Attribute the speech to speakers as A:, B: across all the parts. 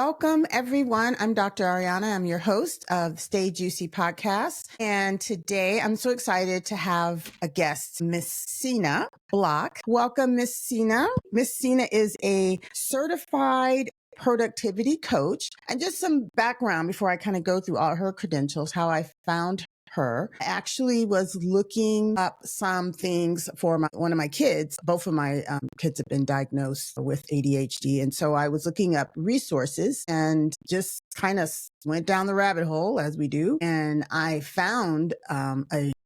A: Welcome, everyone. I'm Dr. Arianna. I'm your host of Stay Juicy podcast. And today I'm so excited to have a guest, Miss Cena Block. Welcome, Miss Cena. Miss Cena is a certified productivity coach. And just some background before I kind of go through all her credentials, how I found her. I actually was looking up some things for one of my kids. Both of my kids have been diagnosed with ADHD. And so I was looking up resources and just kind of went down the rabbit hole as we do. And I found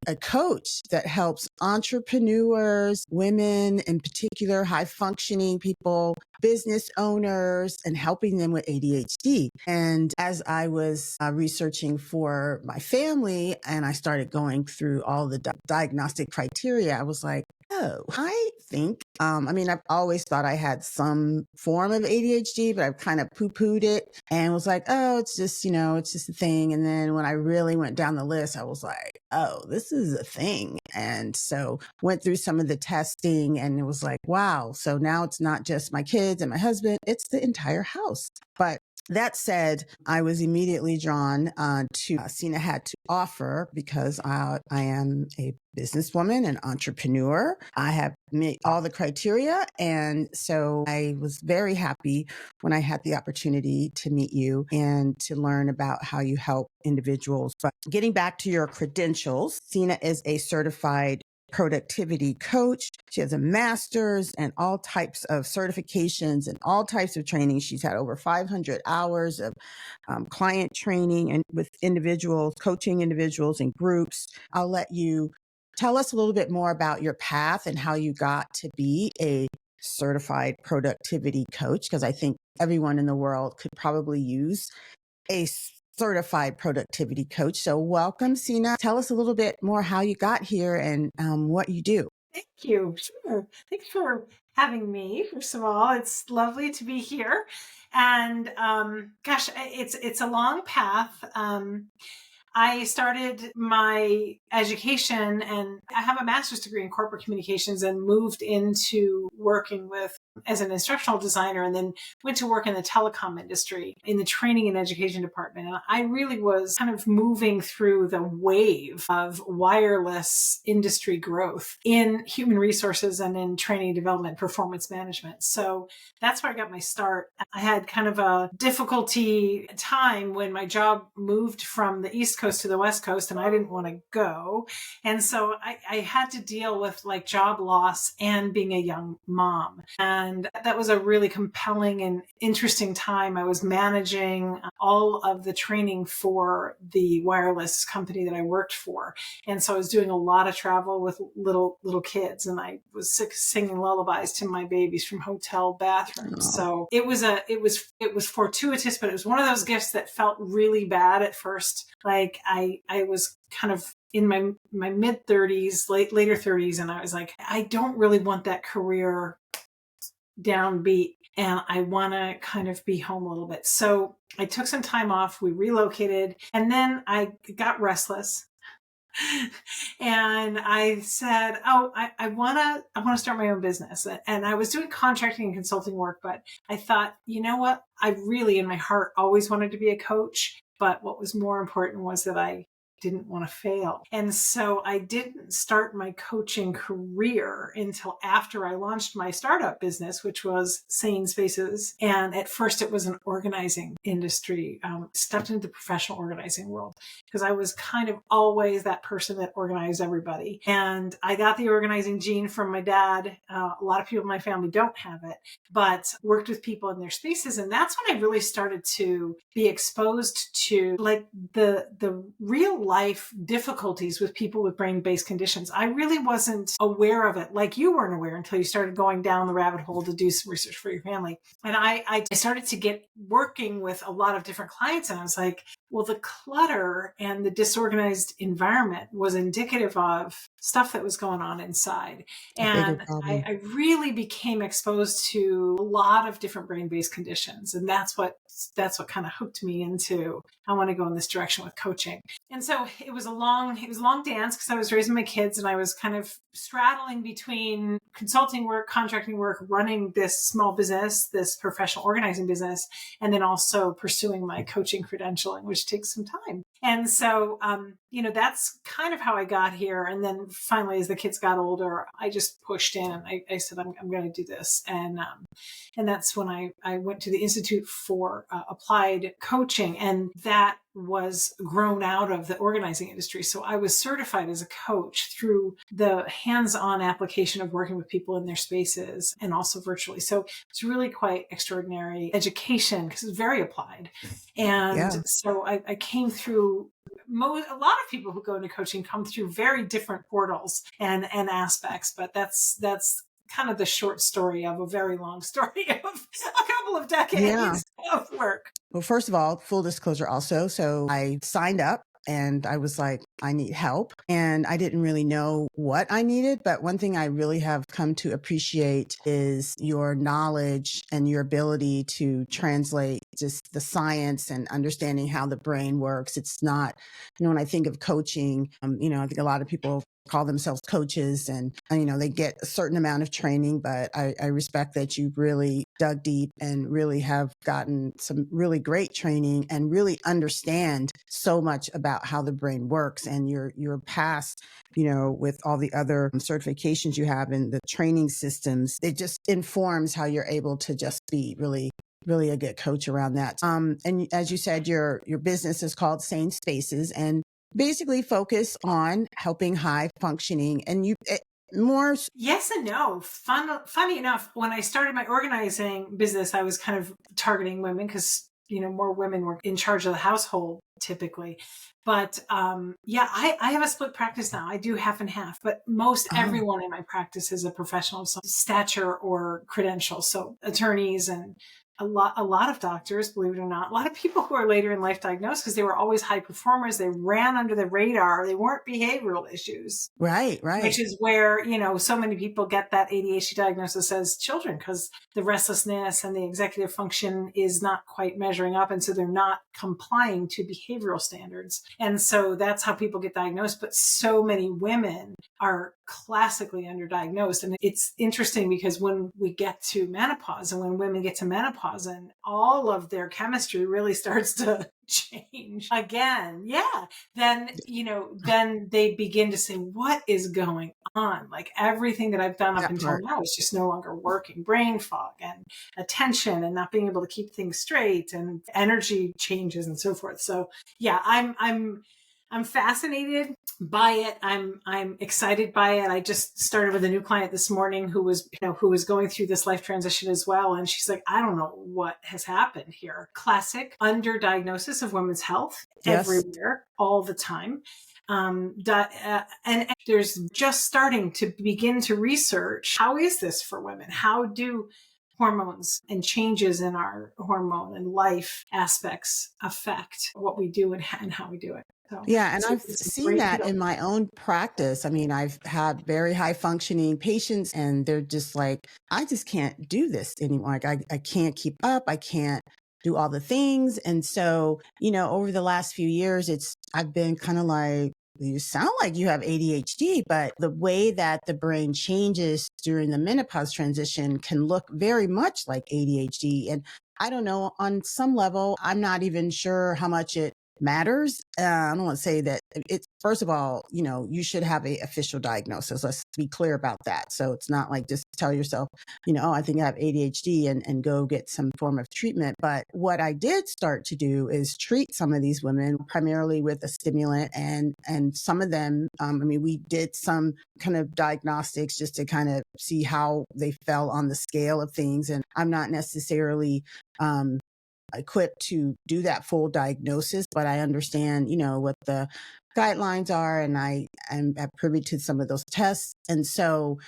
A: a coach that helps entrepreneurs, women in particular, high functioning people, business owners, and helping them with ADHD. And as I was researching for my family and I started going through all the diagnostic criteria, I was like, oh, I think, I've always thought I had some form of ADHD, but I've kind of poo-pooed it and was like, oh, it's just a thing. And then when I really went down the list, I was like, oh, this is a thing. And so went through some of the testing and it was like, wow. So now it's not just my kids and my husband, it's the entire house. But that said, I was immediately drawn to Cena had to offer because I am a businesswoman, an entrepreneur. I have met all the criteria. And so I was very happy when I had the opportunity to meet you and to learn about how you help individuals. But getting back to your credentials, Cena is a certified productivity coach. She has a master's and all types of certifications and all types of training. She's had over 500 hours of client training and with individuals, coaching individuals and groups. I'll let you tell us a little bit more about your path and how you got to be a certified productivity coach, because I think everyone in the world could probably use a certified productivity coach. So welcome, Cena. Tell us a little bit more how you got here and what you do.
B: Thank you. Sure. Thanks for having me. First of all, it's lovely to be here. And it's a long path. I started my education and I have a master's degree in corporate communications and moved into working as an instructional designer and then went to work in the telecom industry in the training and education department. And I really was kind of moving through the wave of wireless industry growth in human resources and in training, development, performance management. So that's where I got my start. I had kind of a difficulty time when my job moved from the East Coast to the West Coast and I didn't want to go. And so I had to deal with like job loss and being a young mom. And that was a really compelling and interesting time. I was managing all of the training for the wireless company that I worked for. And so I was doing a lot of travel with little kids and I was singing lullabies to my babies from hotel bathrooms.
A: Oh.
B: So it was fortuitous, but it was one of those gifts that felt really bad at first. Like I was kind of in my mid 30s, later 30s. And I was like, I don't really want that career downbeat and I want to kind of be home a little bit. So I took some time off, we relocated, and then I got restless. And I said, oh, I want to start my own business. And I was doing contracting and consulting work, but I thought, you know what? I really, in my heart, always wanted to be a coach. But what was more important was that I didn't want to fail. And so I didn't start my coaching career until after I launched my startup business, which was Sane Spaces. And at first it was an organizing industry, stepped into the professional organizing world because I was kind of always that person that organized everybody. And I got the organizing gene from my dad. A lot of people in my family don't have it, but worked with people in their spaces. And that's when I really started to be exposed to like the real life difficulties with people with brain-based conditions. I really wasn't aware of it like you weren't aware until you started going down the rabbit hole to do some research for your family. And I started to get working with a lot of different clients and I was like, well, the clutter and the disorganized environment was indicative of stuff that was going on inside. And I really became exposed to a lot of different brain-based conditions. And that's what kind of hooked me into, I want to go in this direction with coaching. And so it was a long dance because I was raising my kids and I was kind of straddling between consulting work, contracting work, running this small business, this professional organizing business, and then also pursuing my coaching credentialing, which takes some time. And so, that's kind of how I got here. And then finally, as the kids got older, I just pushed in and I said, I'm going to do this. And that's when I went to the Institute for Applied Coaching, and that was grown out of the organizing industry. So I was certified as a coach through the hands-on application of working with people in their spaces and also virtually. So it's really quite extraordinary education because it's very applied. And so I came through a lot of people who go into coaching come through very different portals and aspects, but that's kind of the short story of a very long story of a couple of decades of work.
A: Well, first of all, full disclosure also. So I signed up and I was like, I need help. And I didn't really know what I needed. But one thing I really have come to appreciate is your knowledge and your ability to translate just the science and understanding how the brain works. It's not, when I think of coaching, I think a lot of people call themselves coaches and they get a certain amount of training, but I respect that you really dug deep and really have gotten some really great training and really understand so much about how the brain works, and your past, with all the other certifications you have in the training systems, it just informs how you're able to just be really a good coach around that. And as you said, your business is called Sane Spaces and basically focus on helping high functioning and more.
B: Yes and no. Funny enough, when I started my organizing business, I was kind of targeting women because, more women were in charge of the household typically. But I have a split practice now. I do half and half, but most everyone in my practice is a professional of some stature or credentials. So attorneys and a lot of doctors, believe it or not, a lot of people who are later in life diagnosed because they were always high performers. They ran under the radar. They weren't behavioral issues.
A: Right.
B: Which is where, so many people get that ADHD diagnosis as children because the restlessness and the executive function is not quite measuring up. And so they're not complying to behavioral standards. And so that's how people get diagnosed. But so many women are classically underdiagnosed. And it's interesting because when we get to menopause and when women get to menopause and all of their chemistry really starts to change again. Yeah. Then they begin to say, what is going on? Like everything that I've done up until now is just no longer working. Brain fog and attention and not being able to keep things straight and energy changes and so forth. So yeah, I'm fascinated by it. I'm excited by it. I just started with a new client this morning who was going through this life transition as well. And she's like, I don't know what has happened here. Classic underdiagnosis of women's health everywhere, all the time. And there's just starting to begin to research, how is this for women? How do hormones and changes in our hormone and life aspects affect what we do and how we do it?
A: And I've seen that in my own practice. I mean, I've had very high functioning patients and they're just like, I just can't do this anymore. Like I can't keep up. I can't do all the things. And so, over the last few years, I've been kind of like, you sound like you have ADHD, but the way that the brain changes during the menopause transition can look very much like ADHD. And I don't know, on some level, I'm not even sure how much it matters. I don't want to say that it's, first of all, you should have a official diagnosis. Let's be clear about that. So it's not like just tell yourself, I think I have ADHD and go get some form of treatment. But what I did start to do is treat some of these women primarily with a stimulant and some of them, we did some kind of diagnostics just to kind of see how they fell on the scale of things. And I'm not necessarily, equipped to do that full diagnosis, but I understand, what the guidelines are, and I am privy to some of those tests. And so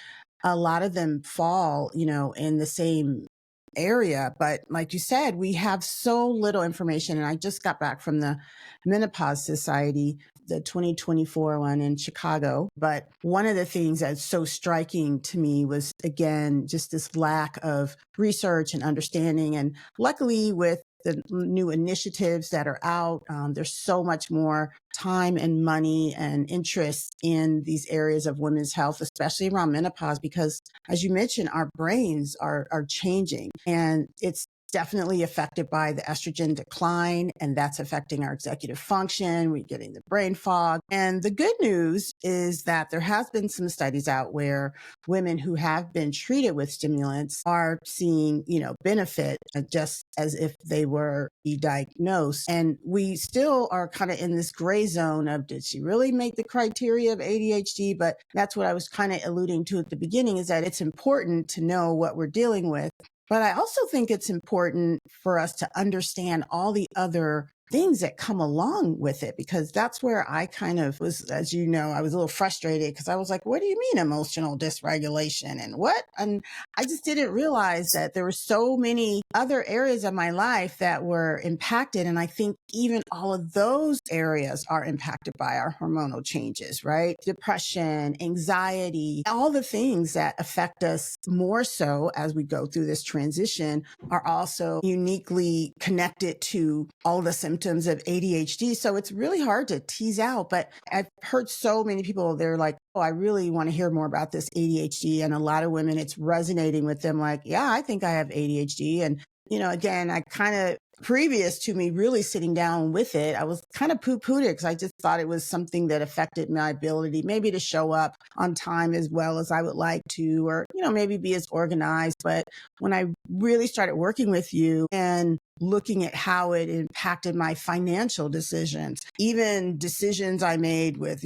A: a lot of them fall, in the same area. But like you said, we have so little information. And I just got back from the Menopause Society, the 2024 one in Chicago. But one of the things that's so striking to me was, again, just this lack of research and understanding. And luckily with the new initiatives that are out. There's so much more time and money and interest in these areas of women's health, especially around menopause, because as you mentioned, our brains are changing, and it's definitely affected by the estrogen decline, and that's affecting our executive function. We're getting the brain fog. And the good news is that there has been some studies out where women who have been treated with stimulants are seeing, benefit just as if they were diagnosed. And we still are kind of in this gray zone of, did she really make the criteria of ADHD? But that's what I was kind of alluding to at the beginning, is that it's important to know what we're dealing with. But I also think it's important for us to understand all the other things that come along with it, because that's where I kind of was, as you know, I was a little frustrated because I was like, what do you mean emotional dysregulation and what? And I just didn't realize that there were so many other areas of my life that were impacted. And I think even all of those areas are impacted by our hormonal changes, right? Depression, anxiety, all the things that affect us more so as we go through this transition are also uniquely connected to all the symptoms of ADHD. So it's really hard to tease out, but I've heard so many people, they're like, oh, I really want to hear more about this ADHD. And a lot of women, it's resonating with them like, yeah, I think I have ADHD. And, again, I kind of, previous to me really sitting down with it, I was kind of poo-pooed it because I just thought it was something that affected my ability maybe to show up on time as well as I would like to, or, maybe be as organized. But when I really started working with you and looking at how it impacted my financial decisions, even decisions I made with,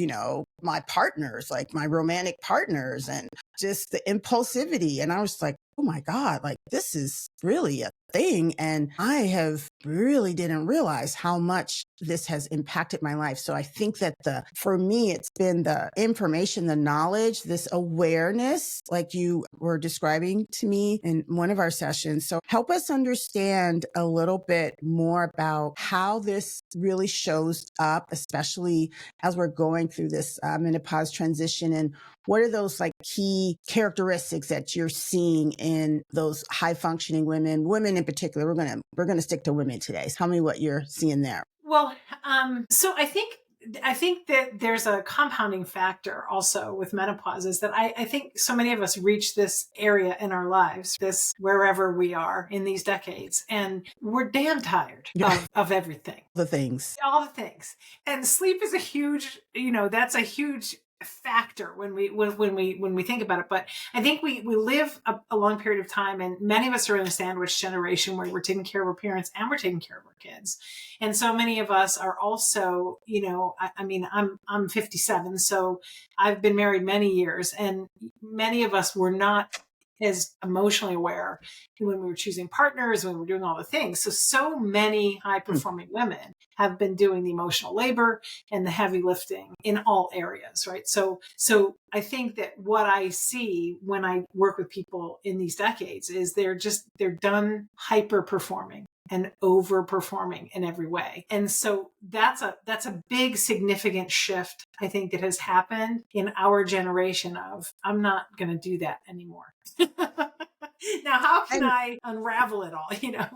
A: my partners, like my romantic partners, and just the impulsivity. And I was like, oh my God, like this is really a thing. And I have really didn't realize how much this has impacted my life. So I think that for me, it's been the information, the knowledge, this awareness, like you were describing to me in one of our sessions. So help us understand a little bit more about how this really shows up, especially as we're going through this menopause transition, and what are those like key characteristics that you're seeing in those high functioning women in particular? We're gonna stick to women today. Tell me what you're seeing there.
B: Well, so I think that there's a compounding factor also with menopause, is that I think so many of us reach this area in our lives, this wherever we are in these decades, and we're damn tired of everything.
A: All the things.
B: And sleep is a huge, that's a huge factor when we think about it. But I think we live a long period of time, and many of us are in a sandwich generation where we're taking care of our parents and we're taking care of our kids. And so many of us are also, I'm 57, so I've been married many years, and many of us were not as emotionally aware when we were choosing partners, when we were doing all the things. So many high performing women have been doing the emotional labor and the heavy lifting in all areas, right? So I think that what I see when I work with people in these decades is they're done hyper performing and overperforming in every way. And so that's a big significant shift, I think, that has happened in our generation of, I'm not going to do that anymore. Now, how can I unravel it all,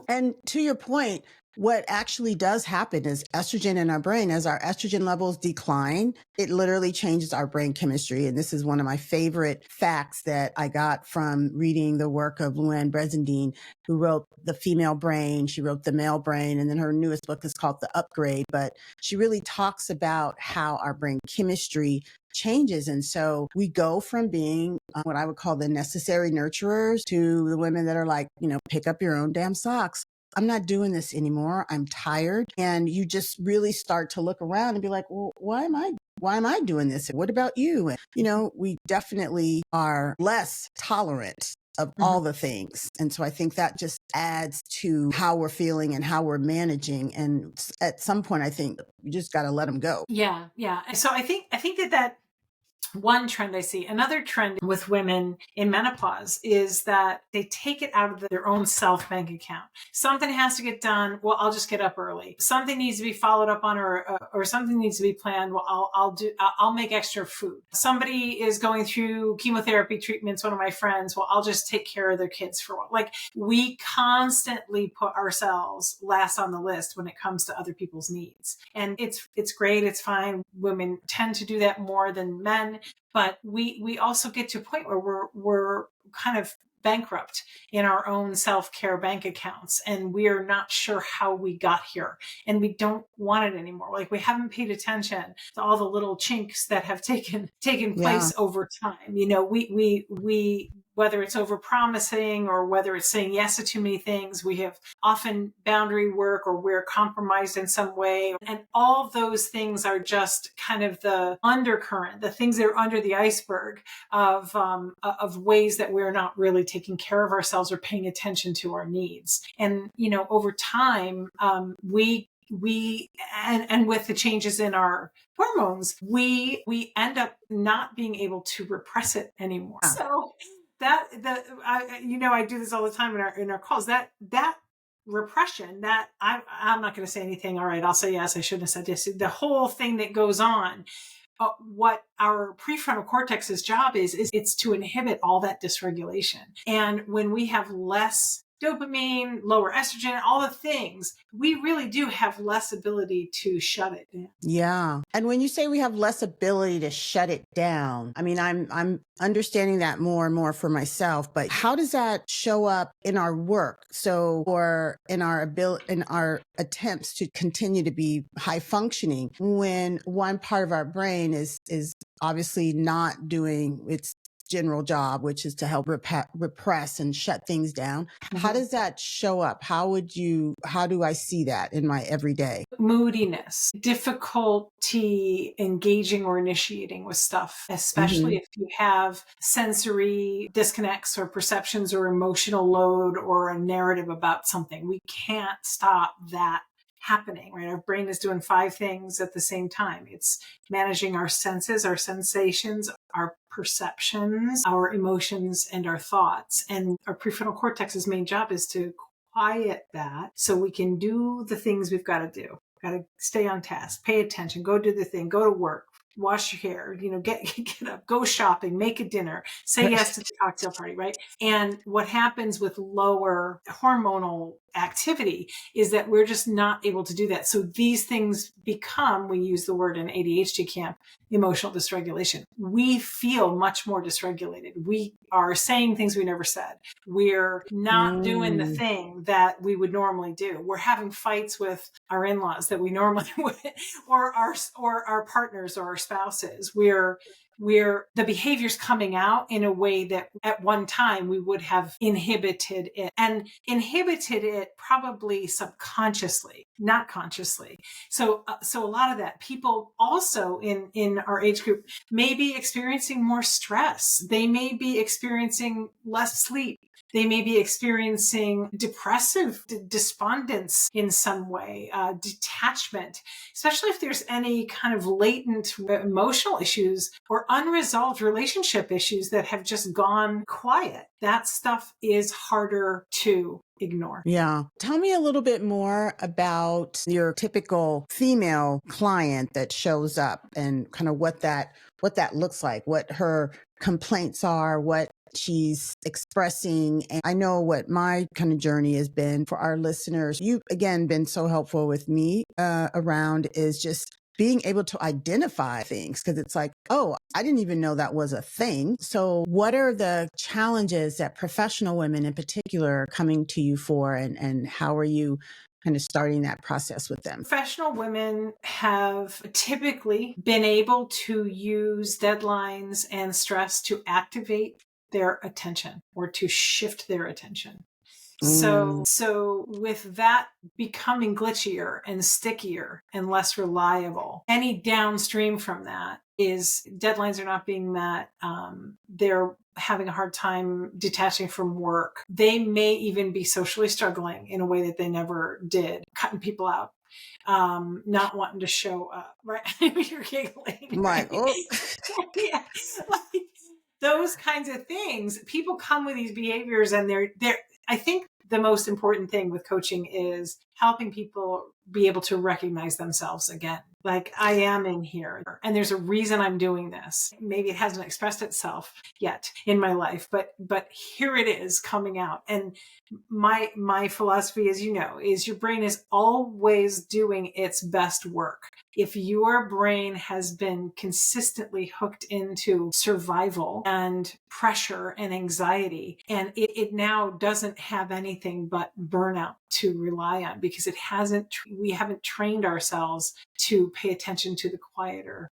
A: And to your point, what actually does happen is estrogen in our brain, as our estrogen levels decline, it literally changes our brain chemistry. And this is one of my favorite facts that I got from reading the work of Luann Brezendine, who wrote The Female Brain. She wrote The Male Brain, and then her newest book is called The Upgrade. But she really talks about how our brain chemistry changes. And so we go from being what I would call the necessary nurturers to the women that are like, pick up your own damn socks. I'm not doing this anymore. I'm tired. And you just really start to look around and be like, well, why am I doing this? What about you? And, we definitely are less tolerant of all the things. And so I think that just adds to how we're feeling and how we're managing. And at some point, I think you just got to let them go.
B: Yeah. So I think that one trend I see. Another trend with women in menopause is that they take it out of their own self bank account. Something has to get done. Well, I'll just get up early. Something needs to be followed up on, or something needs to be planned. Well, I'll make extra food. Somebody is going through chemotherapy treatments. One of my friends. Well, I'll just take care of their kids for a while. Like, we constantly put ourselves last on the list when it comes to other people's needs. And it's great. It's fine. Women tend to do that more than men. But we also get to a point where we're kind of bankrupt in our own self-care bank accounts, and we're not sure how we got here, and we don't want it anymore. Like, we haven't paid attention to all the little chinks that have taken place over time. You know, we whether it's over promising or whether it's saying yes to too many things, we have often boundary work, or we're compromised in some way. And all those things are just kind of the undercurrent, the things that are under the iceberg of ways that we're not really taking care of ourselves or paying attention to our needs. And, you know, over time, we with the changes in our hormones, we end up not being able to repress it anymore. So I do this all the time in our calls, that repression, that I'm not going to say anything. All right, I'll say yes. I shouldn't have said yes. The whole thing that goes on, what our prefrontal cortex's job is it's to inhibit all that dysregulation. And when we have less dopamine, lower estrogen, all the things, we really do have less ability to shut it down.
A: Yeah. And when you say we have less ability to shut it down, I mean, I'm understanding that more and more for myself, but how does that show up in our work? So, or in our attempts to continue to be high functioning, when one part of our brain is obviously not doing its general job, which is to help repress and shut things down. Mm-hmm. How does that show up? How do I see that in my everyday?
B: Moodiness, difficulty engaging or initiating with stuff, especially if you have sensory disconnects or perceptions or emotional load or a narrative about something. We can't stop that happening, right? Our brain is doing 5 things at the same time. It's managing our senses, our sensations, our perceptions, our emotions, and our thoughts. And our prefrontal cortex's main job is to quiet that so we can do the things we've got to do. Got to stay on task, pay attention, go do the thing, go to work, wash your hair, get up, go shopping, make a dinner, say yes to the cocktail party, right? And what happens with lower hormonal activity is that we're just not able to do that. So these things become, we use the word in ADHD camp, emotional dysregulation. We feel much more dysregulated. We are saying things we never said. We're not doing the thing that we would normally do. We're having fights with our in-laws that we normally would, or our partners or our spouses. The behavior's coming out in a way that at one time we would have inhibited it, and inhibited it probably subconsciously, not consciously. So a lot of that, people also in our age group may be experiencing more stress. They may be experiencing less sleep. They may be experiencing depressive despondence in some way, detachment, especially if there's any kind of latent emotional issues or unresolved relationship issues that have just gone quiet. That stuff is harder to ignore.
A: Yeah. Tell me a little bit more about your typical female client that shows up and kind of what that looks like, what her complaints are, what she's expressing. And I know what my kind of journey has been for our listeners. You've, again, been so helpful with me around is just being able to identify things, because it's like, oh, I didn't even know that was a thing. So what are the challenges that professional women in particular are coming to you for, and how are you kind of starting that process with them?
B: Professional women have typically been able to use deadlines and stress to activate their attention or to shift their attention. So with that becoming glitchier and stickier and less reliable, any downstream from that is deadlines are not being met. They're having a hard time detaching from work. They may even be socially struggling in a way that they never did, cutting people out, not wanting to show up, right? You're giggling,
A: I'm like,
B: right?
A: oh,
B: Yeah, like those kinds of things. People come with these behaviors, and they're. I think the most important thing with coaching is helping people be able to recognize themselves again. Like, I am in here, and there's a reason I'm doing this. Maybe it hasn't expressed itself yet in my life, but here it is coming out. And my philosophy, as you know, is your brain is always doing its best work. If your brain has been consistently hooked into survival and pressure and anxiety, and it now doesn't have anything but burnout to rely on, because we haven't trained ourselves to pay attention to the quieter,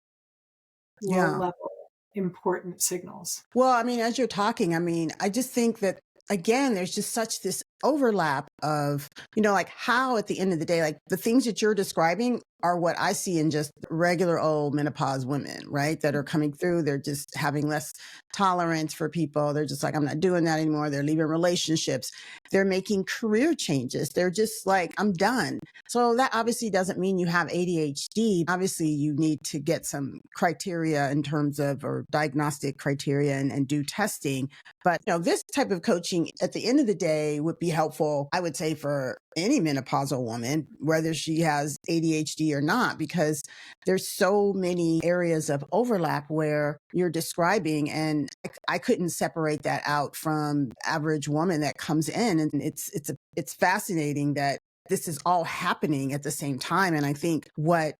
B: low
A: yeah.
B: level, important signals.
A: Well, I mean, as you're talking, I mean, I just think that, again, there's just such this overlap of, like how at the end of the day, like the things that you're describing are what I see in just regular old menopause women, right? That are coming through. They're just having less tolerance for people. They're just like, I'm not doing that anymore. They're leaving relationships. They're making career changes. They're just like, I'm done. So that obviously doesn't mean you have ADHD. Obviously, you need to get some criteria in terms of, or diagnostic criteria, and do testing. But this type of coaching at the end of the day would be helpful, I would say, for any menopausal woman, whether she has ADHD or not, because there's so many areas of overlap where you're describing, and I couldn't separate that out from average woman that comes in. And it's fascinating that this is all happening at the same time. And I think what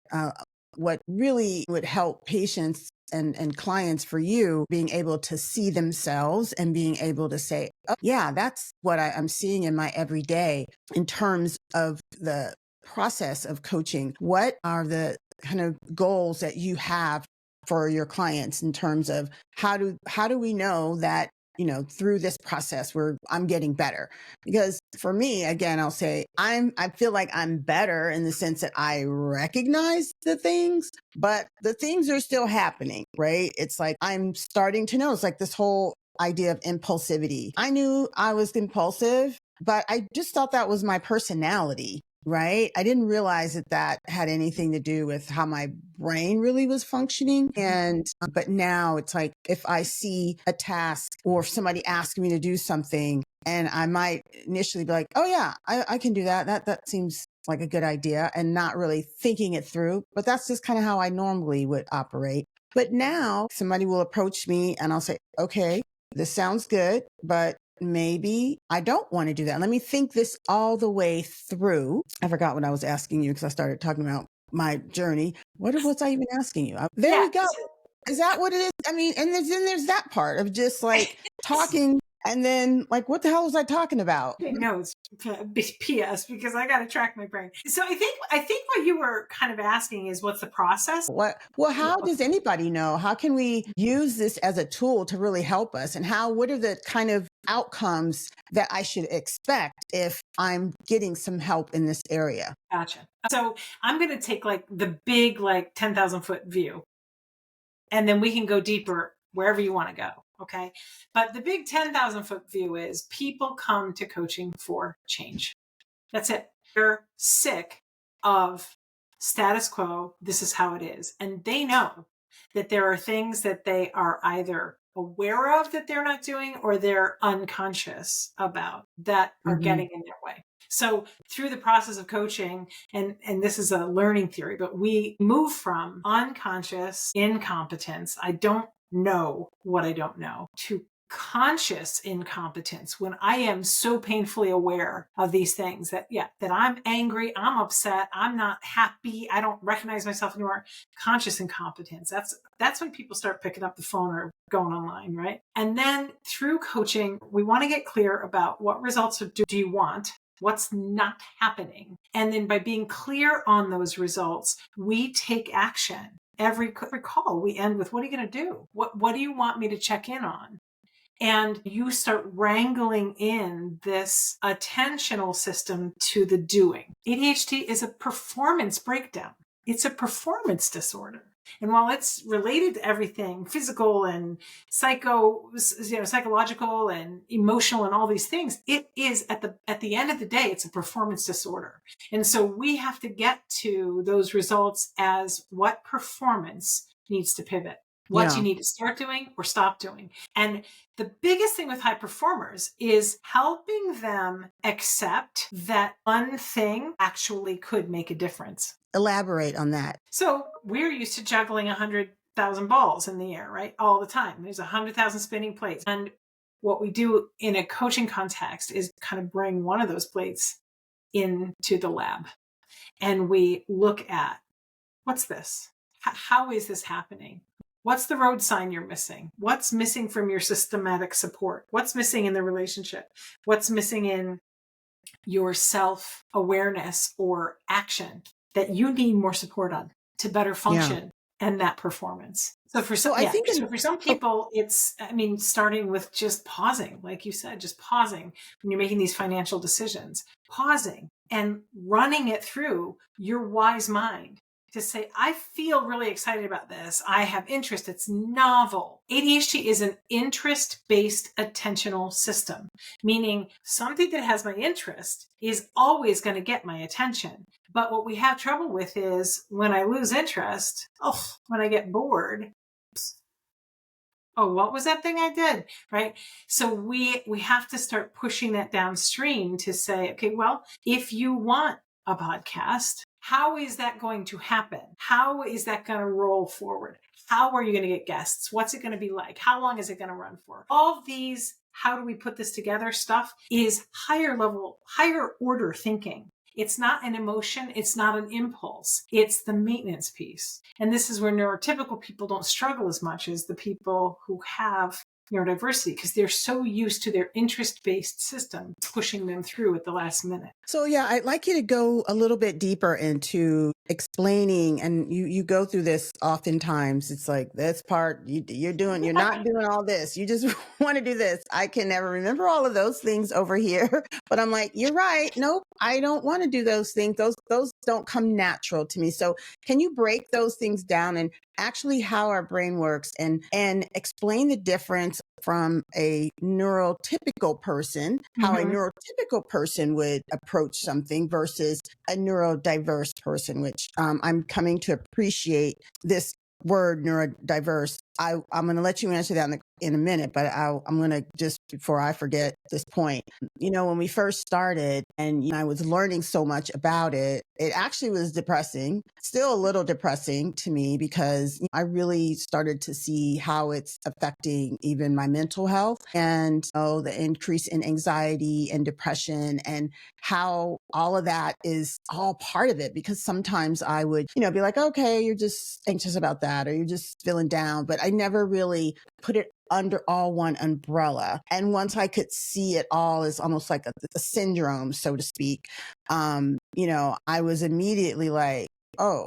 A: really would help patients and clients for you being able to see themselves and being able to say, oh, yeah, that's what I'm seeing in my everyday in terms of the process of coaching. What are the kind of goals that you have for your clients in terms of how do we know that through this process where I'm getting better? Because for me, again, I'll say I feel like I'm better in the sense that I recognize the things, but the things are still happening, right? It's like I'm starting to know, it's like this whole idea of impulsivity. I knew I was impulsive, but I just thought that was my personality. Right. I didn't realize that had anything to do with how my brain really was functioning. But now it's like, if I see a task or if somebody asks me to do something, and I might initially be like, oh yeah, I can do that. That seems like a good idea, and not really thinking it through. But that's just kind of how I normally would operate. But now somebody will approach me and I'll say, okay, this sounds good, but maybe I don't want to do that. Let me think this all the way through. I forgot what I was asking you because I started talking about my journey. What was I even asking you? There
B: Yeah.
A: we go. Is that what it is? I mean, and then there's that part of just like talking, and then like, what the hell was I talking about?
B: No, it's PS, because I got to track my brain. So I think what you were kind of asking is, what's the process?
A: Well, how does anybody know? How can we use this as a tool to really help us? And what are the kind of outcomes that I should expect if I'm getting some help in this area?
B: Gotcha. So I'm going to take like the big, like 10,000 foot view, and then we can go deeper wherever you want to go. Okay. But the big 10,000 foot view is, people come to coaching for change. That's it. They're sick of status quo. This is how it is. And they know that there are things that they are either aware of that they're not doing, or they're unconscious about, that are getting in their way. So through the process of coaching, and this is a learning theory, but we move from unconscious incompetence, I don't know what I don't know, to conscious incompetence, when I am so painfully aware of these things that I'm angry, I'm upset, I'm not happy, I don't recognize myself anymore. Conscious incompetence. That's when people start picking up the phone or going online, right? And then through coaching, we want to get clear about what results do you want, what's not happening. And then by being clear on those results, we take action. Every call we end with, what are you going to do? What do you want me to check in on? And you start wrangling in this attentional system to the doing. ADHD is a performance breakdown. It's a performance disorder. And while it's related to everything physical and psychological and emotional and all these things, it is at the end of the day, it's a performance disorder. And so we have to get to those results as what performance needs to pivot, what you need to start doing or stop doing. And the biggest thing with high performers is helping them accept that one thing actually could make a difference.
A: Elaborate on that.
B: So we're used to juggling 100,000 balls in the air, right? All the time. There's 100,000 spinning plates. And what we do in a coaching context is kind of bring one of those plates into the lab. And we look at, what's this? How is this happening? What's the road sign you're missing? What's missing from your systematic support? What's missing in the relationship? What's missing in your self-awareness or action that you need more support on to better function and that performance? So for some, for some people, it's, starting with just pausing, like you said, just pausing when you're making these financial decisions, pausing and running it through your wise mind to say, I feel really excited about this. I have interest. It's novel. ADHD is an interest-based attentional system, meaning something that has my interest is always going to get my attention. But what we have trouble with is when I lose interest, when I get bored, what was that thing I did? Right. So we have to start pushing that downstream to say, okay, well, if you want a podcast, how is that going to happen? How is that going to roll forward? How are you going to get guests? What's it going to be like? How long is it going to run for? All of these, how do we put this together stuff is higher level, higher order thinking. It's not an emotion. It's not an impulse. It's the maintenance piece. And this is where neurotypical people don't struggle as much as the people who have neurodiversity, because they're so used to their interest-based system pushing them through at the last minute.
A: So I'd like you to go a little bit deeper into explaining, and you go through this oftentimes. It's like this part you're not doing all this. You just want to do this. I can never remember all of those things over here, but I'm like, you're right. Nope, I don't want to do those things. Those don't come natural to me. So can you break those things down and actually how our brain works and explain the difference from a neurotypical person, how a neurotypical person would approach something versus a neurodiverse person, which I'm coming to appreciate this word neurodiverse. I'm going to let you answer that in a minute, but I'm going to just, before I forget this point, when we first started and I was learning so much about it, it actually was depressing, still a little depressing to me, because I really started to see how it's affecting even my mental health and the increase in anxiety and depression and how all of that is all part of it. Because sometimes I would, be like, okay, you're just anxious about that, or you're just feeling down. But I never really put it under all one umbrella. And once I could see it all as almost like a syndrome, so to speak, I was immediately like, I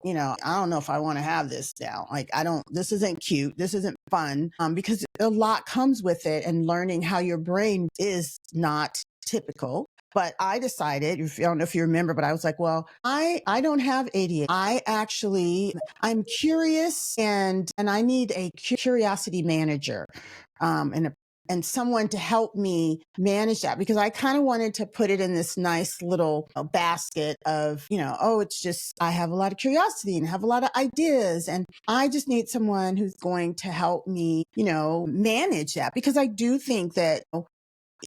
A: don't know if I want to have this now. Like, this isn't cute. This isn't fun. Because a lot comes with it and learning how your brain is not typical. But I decided, I don't know if you remember, but I was like, well, I don't have ADHD. I'm curious and I need a curiosity manager, and someone to help me manage that, because I kind of wanted to put it in this nice little basket of, it's just, I have a lot of curiosity and have a lot of ideas. And I just need someone who's going to help me, manage that, because I do think that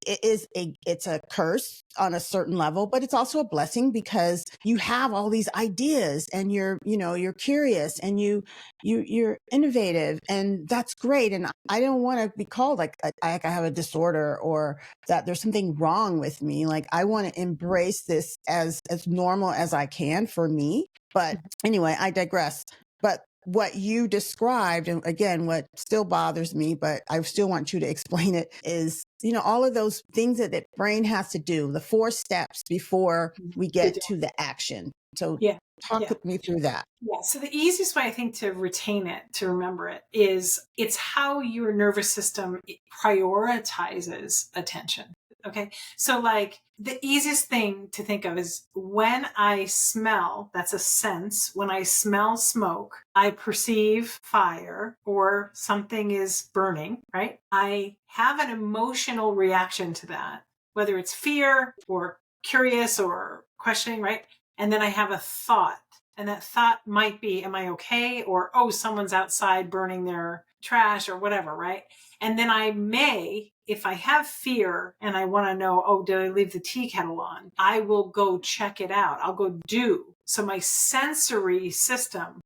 A: it's a curse on a certain level, but it's also a blessing, because you have all these ideas and you're curious and you're innovative, and that's great. And I don't want to be called like I have a disorder or that there's something wrong with me. Like, I want to embrace this as normal as I can for me. But anyway, I digress. But what you described, and again, what still bothers me, but I still want you to explain it, is, all of those things that the brain has to do, the 4 steps before we get to the action. So talk with me through that.
B: Yeah. So the easiest way, I think, to retain it, to remember it, is it's how your nervous system prioritizes attention. Okay. So like the easiest thing to think of is when I smell, that's a sense. When I smell smoke, I perceive fire or something is burning, right? I have an emotional reaction to that, whether it's fear or curious or questioning, right? And then I have a thought. And that thought might be, am I okay? Or, oh, someone's outside burning their trash or whatever, right? And then I may, if I have fear and I want to know, oh, did I leave the tea kettle on? I will go check it out. I'll go do. So my sensory system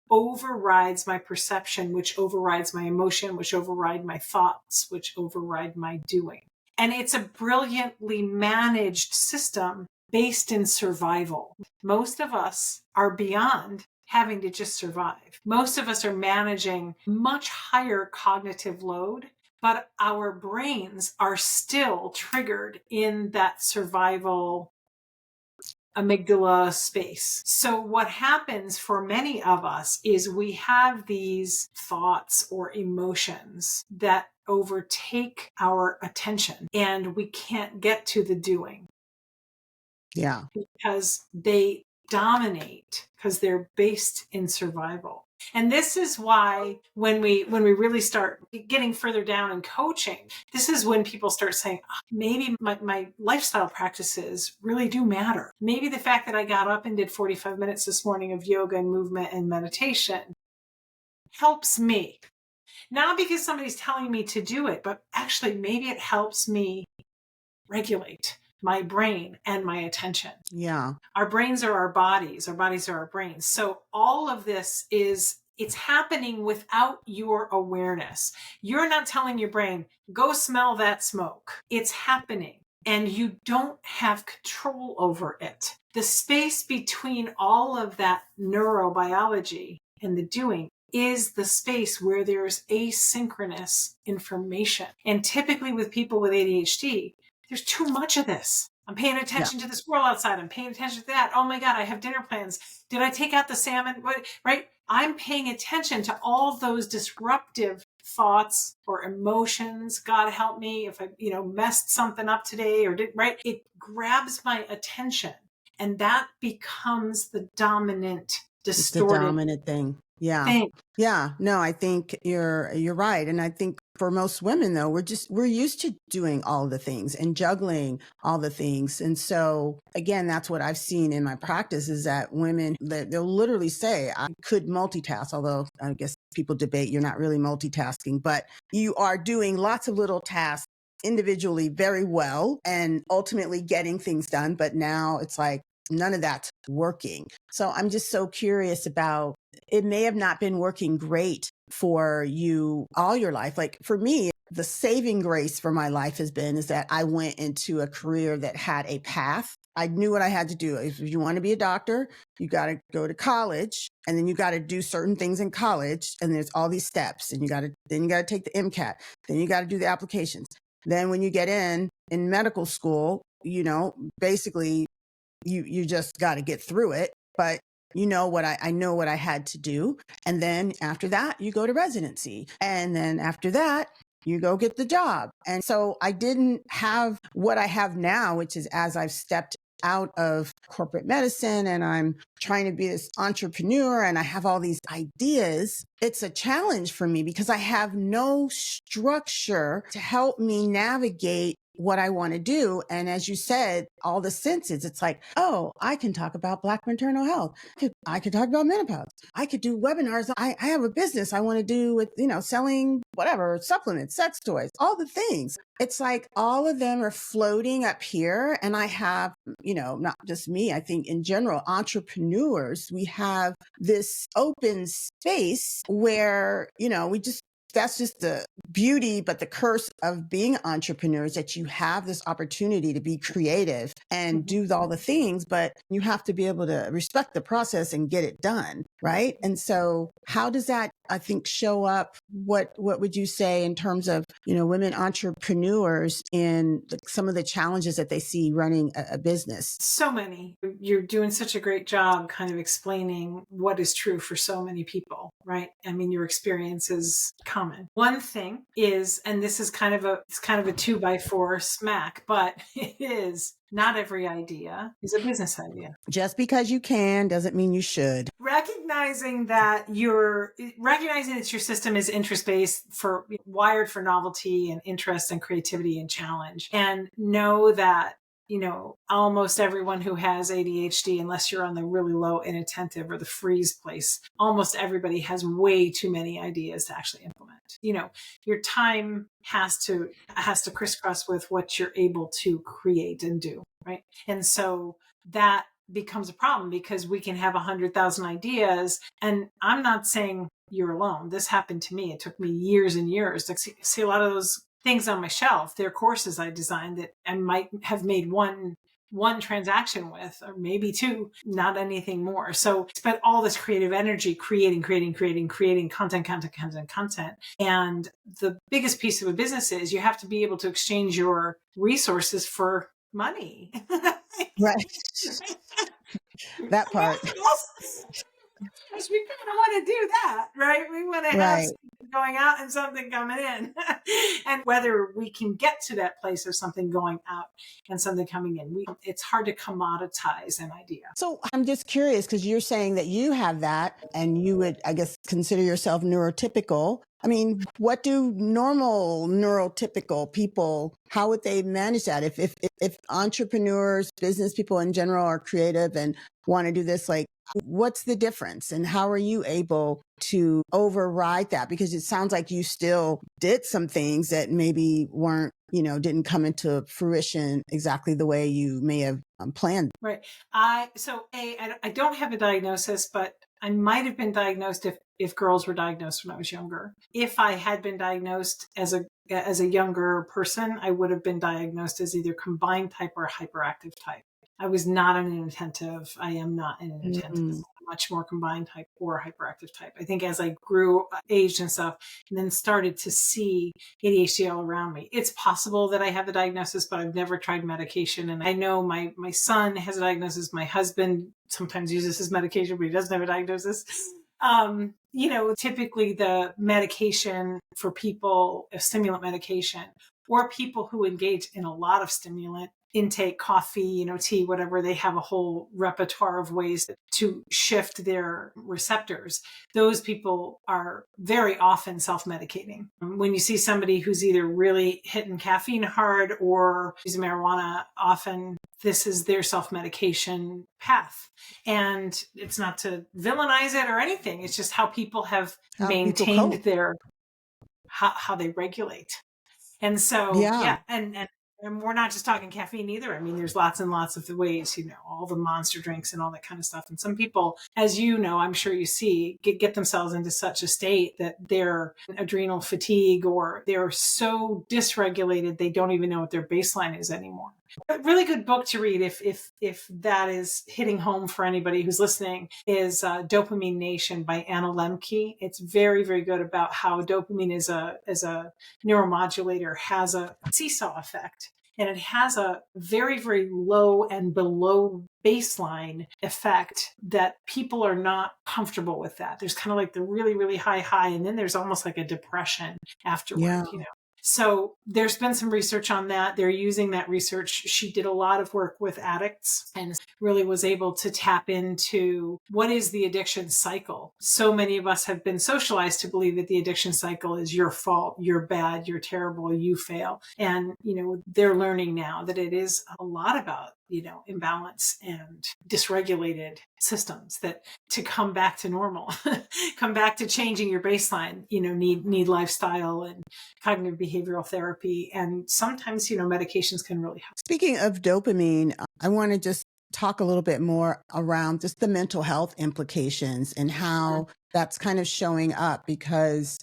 B: overrides my perception, which overrides my emotion, which override my thoughts, which override my doing. And it's a brilliantly managed system based in survival. Most of us are beyond having to just survive. Most of us are managing much higher cognitive load, but our brains are still triggered in that survival amygdala space. So what happens for many of us is we have these thoughts or emotions that overtake our attention and we can't get to the doing.
A: Yeah.
B: Because they dominate, because they're based in survival. And this is why when we really start getting further down in coaching, this is when people start saying, oh, maybe my lifestyle practices really do matter. Maybe the fact that I got up and did 45 minutes this morning of yoga and movement and meditation helps me. Not because somebody's telling me to do it, but actually maybe it helps me regulate my brain and my attention.
A: Yeah.
B: Our brains are our bodies are our brains. So all of this it's happening without your awareness. You're not telling your brain, go smell that smoke. It's happening and you don't have control over it. The space between all of that neurobiology and the doing is the space where there's asynchronous information. And typically with people with ADHD, there's too much of this. I'm paying attention to the squirrel outside. I'm paying attention to that. Oh my God, I have dinner plans. Did I take out the salmon? Right? I'm paying attention to all those disruptive thoughts or emotions. God help me if I, messed something up today or did, right? It grabs my attention and that becomes the dominant, distorted
A: It's the dominant thing. Yeah.
B: thing.
A: Yeah. No, I think you're right. And I think for most women though, we're used to doing all the things and juggling all the things. And so again, that's what I've seen in my practice is that women, they'll literally say, I could multitask, although I guess people debate you're not really multitasking, but you are doing lots of little tasks individually very well and ultimately getting things done. But now it's like, none of that's working. So I'm just so curious about, it may have not been working great for you all your life. Like for me, the saving grace for my life is that I went into a career that had a path. I knew what I had to do. If you want to be a doctor, you got to go to college and then you got to do certain things in college. And there's all these steps and then you got to take the MCAT. Then you got to do the applications. Then when you get in medical school, basically you just got to get through it. But I know what I had to do. And then after that, you go to residency. And then after that, you go get the job. And so I didn't have what I have now, which is as I've stepped out of corporate medicine and I'm trying to be this entrepreneur and I have all these ideas. It's a challenge for me because I have no structure to help me navigate what I want to do. And as you said, all the senses, it's like, oh, I can talk about Black maternal health. I could talk about menopause. I could do webinars. I have a business I want to do with, selling whatever, supplements, sex toys, all the things. It's like all of them are floating up here. And I have, not just me, I think in general, entrepreneurs, we have this open space where, that's just the beauty, but the curse of being entrepreneurs that you have this opportunity to be creative and do all the things, but you have to be able to respect the process and get it done. Right. And so how does that I think show up? What would you say in terms of, women entrepreneurs in some of the challenges that they see running a business?
B: So many. You're doing such a great job kind of explaining what is true for so many people, right? I mean, your experience is common. One thing is, and this is kind of a 2x4 smack, but it is, not every idea is a business idea.
A: Just because you can doesn't mean you should.
B: Recognizing that your system is interest-based, wired for novelty and interest and creativity and challenge, and know that almost everyone who has ADHD, unless you're on the really low inattentive or the freeze place, almost everybody has way too many ideas to actually implement. Your time has to crisscross with what you're able to create and do, right? And so that becomes a problem, because we can have 100,000 ideas. And I'm not saying you're alone. This happened to me. It took me years and years to see a lot of those things on my shelf. They're courses I designed that I might have made one transaction with, or maybe two, not anything more. So spent all this creative energy creating content. And the biggest piece of a business is you have to be able to exchange your resources for money.
A: Right. That part.
B: Because we kind of want to do that, right? We want to have something going out and something coming in. And whether we can get to that place of something going out and something coming in, it's hard to commoditize an idea.
A: So I'm just curious, because you're saying that you have that and you would, I guess, consider yourself neurotypical. I mean, what do normal neurotypical people, how would they manage that? If entrepreneurs, business people in general are creative and want to do this, like, what's the difference? And how are you able to override that? Because it sounds like you still did some things that maybe weren't, didn't come into fruition exactly the way you may have planned.
B: Right. I don't have a diagnosis, but I might have been diagnosed if girls were diagnosed when I was younger. If I had been diagnosed as a younger person, I would have been diagnosed as either combined type or hyperactive type. I was not an inattentive. I am not an inattentive.
A: Mm-hmm.
B: Much more combined type or hyperactive type. I think as I grew, aged and stuff, and then started to see ADHD all around me, it's possible that I have the diagnosis, but I've never tried medication. And I know my son has a diagnosis. My husband sometimes uses his medication, but he doesn't have a diagnosis. Typically the medication for people, a stimulant medication, or people who engage in a lot of stimulant intake, coffee, tea, whatever, they have a whole repertoire of ways to shift their receptors. Those people are very often self-medicating. When you see somebody who's either really hitting caffeine hard or using marijuana, often this is their self-medication path. And it's not to villainize it or anything. It's just how people have maintained how they regulate. And so, and we're not just talking caffeine either. I mean, there's lots and lots of the ways, all the monster drinks and all that kind of stuff. And some people, as I'm sure you see, get themselves into such a state that they're adrenal fatigue, or they're so dysregulated, they don't even know what their baseline is anymore. A really good book to read, if that is hitting home for anybody who's listening, is Dopamine Nation by Anna Lemke. It's very, very good about how dopamine as a neuromodulator has a seesaw effect. And it has a very, very low and below baseline effect that people are not comfortable with that. There's kind of like the really, really high, and then there's almost like a depression afterward, So there's been some research on that. They're using that research. She did a lot of work with addicts and really was able to tap into what is the addiction cycle. So many of us have been socialized to believe that the addiction cycle is your fault, you're bad, you're terrible, you fail. And, they're learning now that it is a lot about, imbalance and dysregulated systems, that to come back to normal, come back to changing your baseline, need lifestyle and cognitive behavioral therapy. And sometimes, medications can really help.
A: Speaking of dopamine, I want to just talk a little bit more around just the mental health implications and how that's kind of showing up, because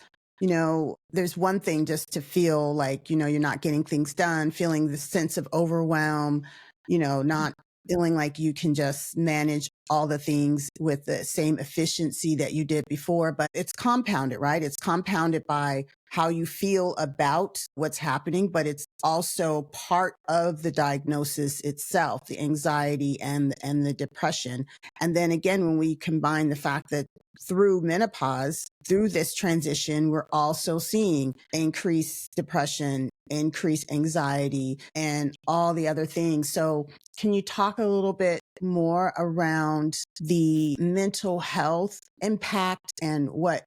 A: there's one thing just to feel like, you're not getting things done, feeling the sense of overwhelm, not feeling like you can just manage all the things with the same efficiency that you did before, but it's compounded, right? It's compounded by how you feel about what's happening, but it's also part of the diagnosis itself, the anxiety and the depression. And then again, when we combine the fact that through menopause, through this transition, we're also seeing increased depression, increased anxiety, and all the other things. So can you talk a little bit more around the mental health impact and what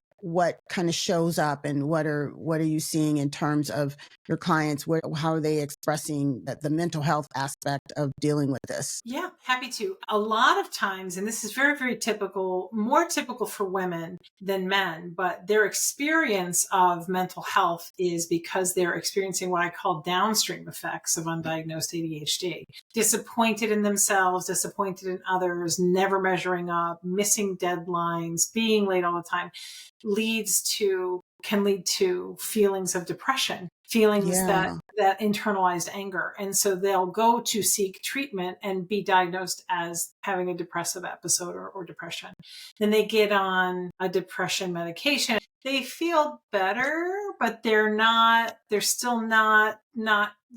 A: kind of shows up, and what are you seeing in terms of your clients? How are they expressing the mental health aspect of dealing with this?
B: Yeah, happy to. A lot of times, and this is very, very typical, more typical for women than men, but their experience of mental health is because they're experiencing what I call downstream effects of undiagnosed ADHD. Disappointed in themselves, disappointed in others, never measuring up, missing deadlines, being late all the time, can lead to feelings of depression, feelings that internalized anger. And so they'll go to seek treatment and be diagnosed as having a depressive episode or depression. Then they get on a depression medication. They feel better, but they're still not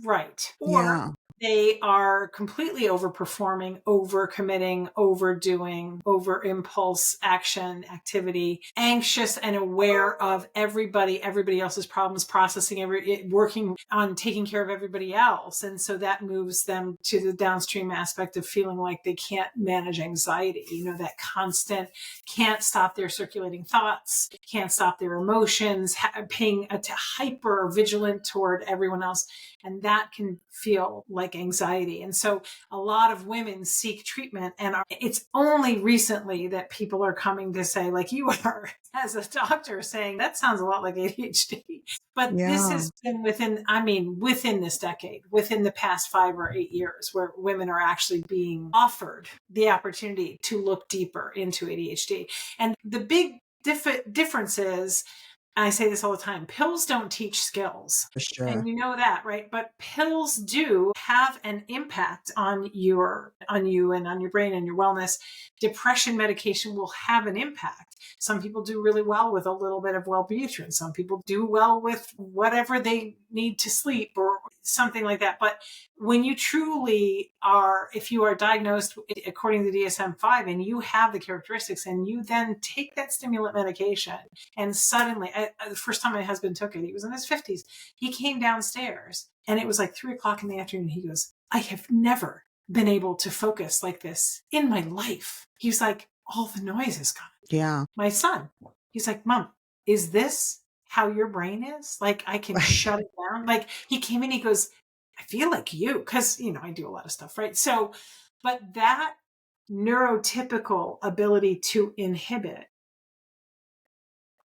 B: right. Or they are completely overperforming, overcommitting, overdoing, over impulse action, activity, anxious and aware of everybody else's problems, processing working on taking care of everybody else. And so that moves them to the downstream aspect of feeling like they can't manage anxiety, that constant, can't stop their circulating thoughts, can't stop their emotions, being hyper vigilant toward everyone else. And that can feel like anxiety. And so a lot of women seek treatment, and it's only recently that people are coming to say, like you are as a doctor, saying that sounds a lot like ADHD. But this has been within this decade, within the past 5 or 8 years, where women are actually being offered the opportunity to look deeper into ADHD. And the big difference is, I say this all the time, pills don't teach skills.
A: For sure.
B: And you know that, right? But pills do have an impact on you and on your brain and your wellness. Depression medication will have an impact. Some people do really well with a little bit of Wellbutrin. Some people do well with whatever they need to sleep or something like that. But when you truly if you are diagnosed according to the DSM-5 and you have the characteristics, and you then take that stimulant medication, and suddenly, the first time my husband took it, he was in his 50s. He came downstairs and it was like 3:00 in the afternoon. He goes, I have never been able to focus like this in my life. He was like, all the noise is gone.
A: Yeah.
B: My son, he's like, Mom, is this how your brain is? Like, I can shut it down. Like, he came in, he goes, I feel like you, because, I do a lot of stuff, right? So, but that neurotypical ability to inhibit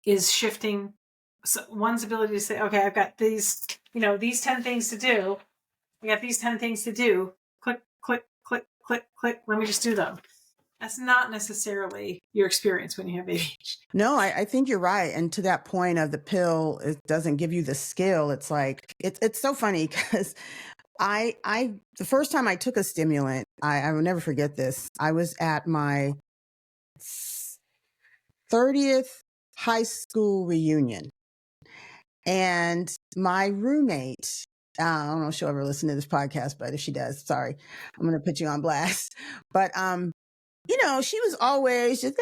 B: is shifting. So one's ability to say, okay, I've got these 10 things to do. I got these 10 things to do. Click, click, click, click, click. Let me just do them. That's not necessarily your experience when you have ADHD.
A: No, I think you're right. And to that point of the pill, it doesn't give you the skill. It's like, it's so funny because the first time I took a stimulant, I will never forget this. I was at my 30th high school reunion, and my roommate, I don't know if she'll ever listen to this podcast, but if she does, sorry, I'm going to put you on blast. But, she was always just,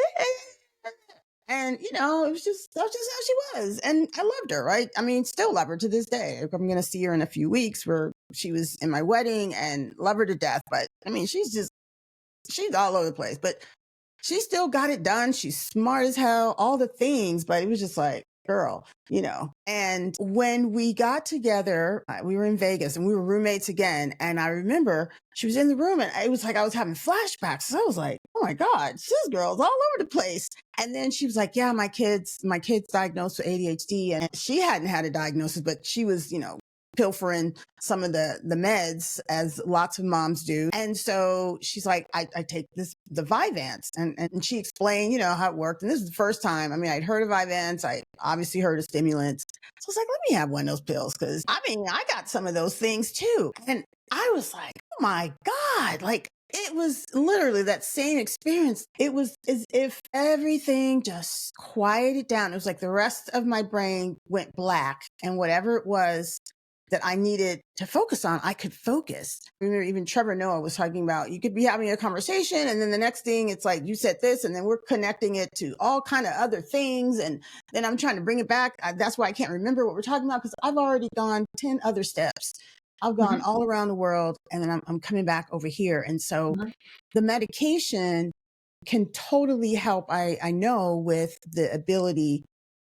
A: and, it was just, that's just how she was. And I loved her, right? I mean, still love her to this day. I'm going to see her in a few weeks, where she was in my wedding, and love her to death. But I mean, she's all over the place, but she still got it done. She's smart as hell, all the things, but it was just like, girl, And when we got together, we were in Vegas and we were roommates again. And I remember she was in the room, and it was like I was having flashbacks. So I was like, oh my God, this girl's all over the place. And then she was like, yeah, my kid's diagnosed with ADHD. And she hadn't had a diagnosis, but she was, pilfering some of the meds, as lots of moms do. And so she's like, I take the Vyvanse. And she explained, how it worked. And this is the first time, I'd heard of Vyvanse. I obviously heard of stimulants. So I was like, let me have one of those pills. Cause I got some of those things too. And I was like, oh my God, like it was literally that same experience. It was as if everything just quieted down. It was like the rest of my brain went black, and whatever it was that I needed to focus on, I could focus. I remember even Trevor Noah was talking about, you could be having a conversation and then the next thing it's like, you said this, and then we're connecting it to all kind of other things. And then I'm trying to bring it back. That's why I can't remember what we're talking about, because I've already gone 10 other steps. I've gone all around the world, and then I'm coming back over here. And so the medication can totally help, I know, with the ability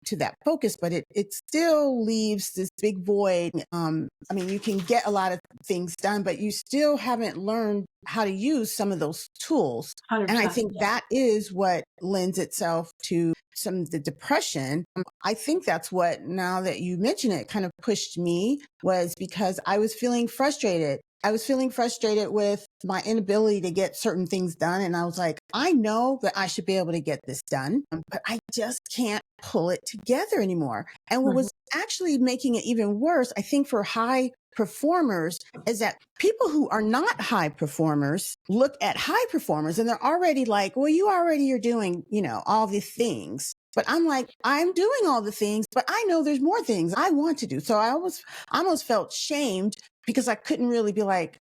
A: to that focus, but it still leaves this big void. I mean, you can get a lot of things done, but you still haven't learned how to use some of those tools.
B: 100%.
A: And I think that is what lends itself to some of the depression. I think that's what, now that you mention it, kind of pushed me, was because I was feeling frustrated. I was feeling frustrated with my inability to get certain things done. And I was like, I know that I should be able to get this done, but I just can't pull it together anymore. And what was actually making it even worse, I think, for high performers, is that people who are not high performers look at high performers and they're already like, well, you already are doing, all these things. But I'm like, I'm doing all the things, but I know there's more things I want to do. So I almost felt shamed, because I couldn't really be like,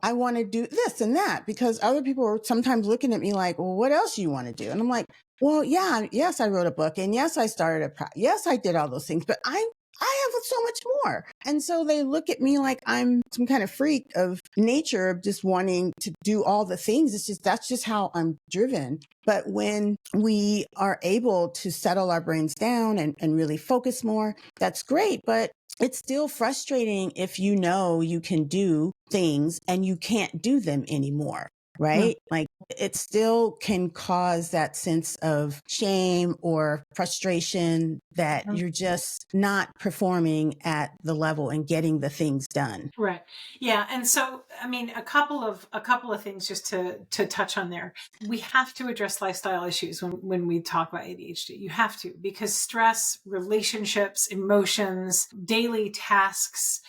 A: I want to do this and that, because other people were sometimes looking at me like, well, what else do you want to do? And I'm like, well, yes, I wrote a book, and yes, I started yes, I did all those things, but I have so much more. And so they look at me like I'm some kind of freak of nature, of just wanting to do all the things. That's just how I'm driven. But when we are able to settle our brains down and really focus more, that's great. But it's still frustrating if you can do things and you can't do them anymore, right? Like, it still can cause that sense of shame or frustration that you're just not performing at the level and getting the things done.
B: Right. Yeah. And so, I mean, a couple of things just to touch on there. We have to address lifestyle issues when we talk about ADHD. You have to, because stress, relationships, emotions, daily tasks,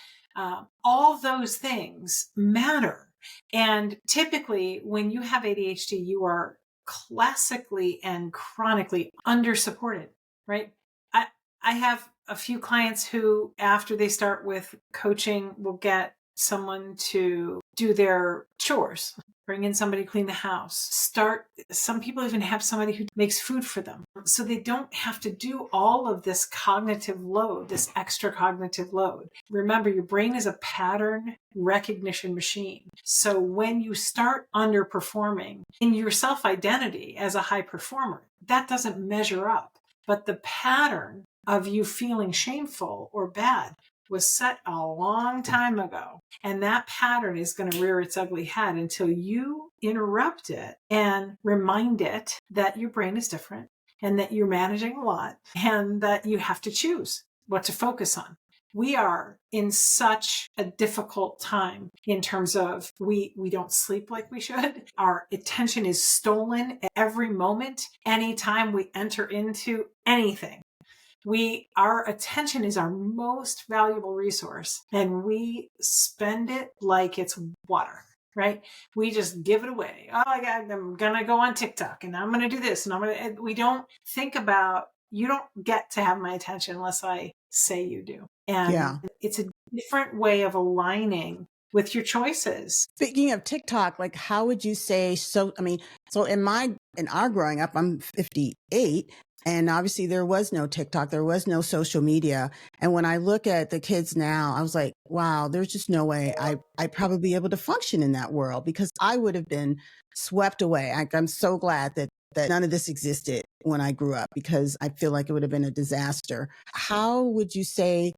B: all those things matter. And typically when you have ADHD, you are classically and chronically under-supported, right? I have a few clients who, after they start with coaching, will get someone to do their chores, bring in somebody to clean the house, some people even have somebody who makes food for them. So they don't have to do all of this cognitive load, this extra cognitive load. Remember, your brain is a pattern recognition machine. So when you start underperforming in your self-identity as a high performer, that doesn't measure up. But the pattern of you feeling shameful or bad was set a long time ago. And that pattern is going to rear its ugly head until you interrupt it and remind it that your brain is different, and that you're managing a lot, and that you have to choose what to focus on. We are in such a difficult time in terms of we don't sleep like we should. Our attention is stolen at every moment. Anytime we enter into anything, our attention is our most valuable resource, and we spend it like it's water, right? We just give it away. Oh my God, I'm going to go on TikTok and I'm going to do this. And we don't think about, you don't get to have my attention unless I say you do. And it's a different way of aligning with your choices.
A: Speaking of TikTok, like, how would you say, so in our growing up, I'm 58, and obviously there was no TikTok, there was no social media. And when I look at the kids now, I was like, wow, there's just no way I'd probably be able to function in that world, because I would have been swept away. I'm so glad that none of this existed when I grew up, because I feel like it would have been a disaster. How would you say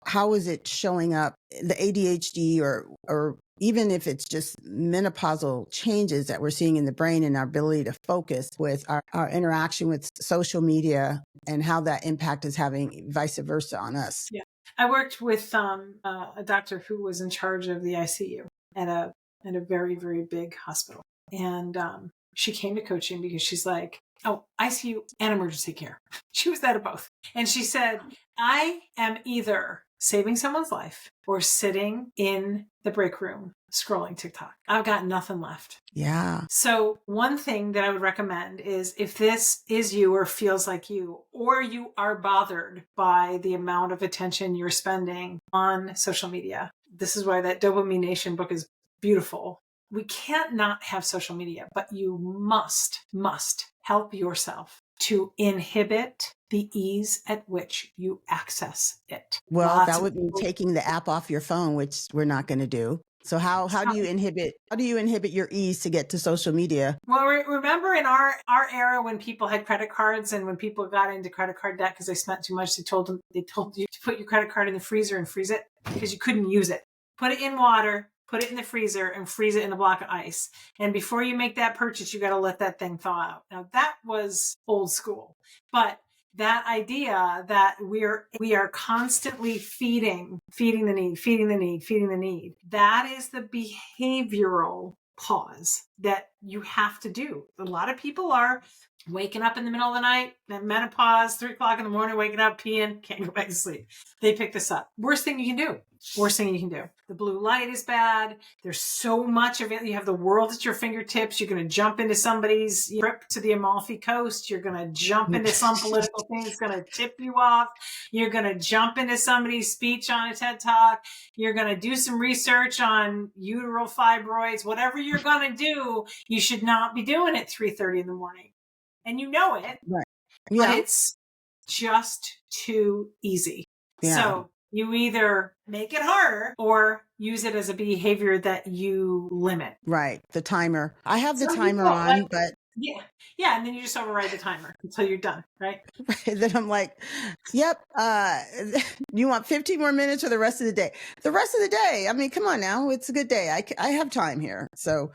A: how is it showing up, the ADHD, or even if it's just menopausal changes that we're seeing in the brain and our ability to focus, with our interaction with social media, and how that impact is having vice versa on us?
B: Yeah. I worked with a doctor who was in charge of the ICU at a very, very big hospital. And she came to coaching because she's like, oh, ICU and emergency care. She was that of both. And she said, I am either saving someone's life or sitting in the break room scrolling TikTok. I've got nothing left.
A: Yeah.
B: So one thing that I would recommend is if this is you or feels like you, or you are bothered by the amount of attention you're spending on social media, this is why that Dopamine Nation book is beautiful. We can't not have social media, but you must help yourself to inhibit the ease at which you access it.
A: Well, that would mean taking the app off your phone, which we're not going to do. So how do you inhibit your ease to get to social media?
B: Well, remember in our era when people had credit cards and when people got into credit card debt because they spent too much, they told you to put your credit card in the freezer and freeze it because you couldn't use it. Put it in water, put it in the freezer, and freeze it in a block of ice. And before you make that purchase, you got to let that thing thaw out. Now that was old school, but that idea that we are constantly feeding the need. That is the behavioral pause that you have to do. A lot of people are waking up in the middle of the night, menopause, 3 o'clock in the morning, waking up, peeing, can't go back to sleep. They pick this up. Worst thing you can do. The blue light is bad. There's so much of it. You have the world at your fingertips. You're going to jump into somebody's trip to the Amalfi Coast. You're going to jump into some political thing that's going to tip you off. You're going to jump into somebody's speech on a TED Talk. You're going to do some research on uteral fibroids. Whatever you're going to do, you should not be doing it 3:30 in the morning. And you know it,
A: right? Yeah.
B: But it's just too easy.
A: Yeah.
B: So you either make it harder or use it as a behavior that you limit.
A: Right. The timer. I have the timer on, but
B: yeah. And then you just override the timer until you're done. Right.
A: Then I'm like, yep. You want 15 more minutes or the rest of the day? The rest of the day. I mean, come on now. It's a good day. I have time here. So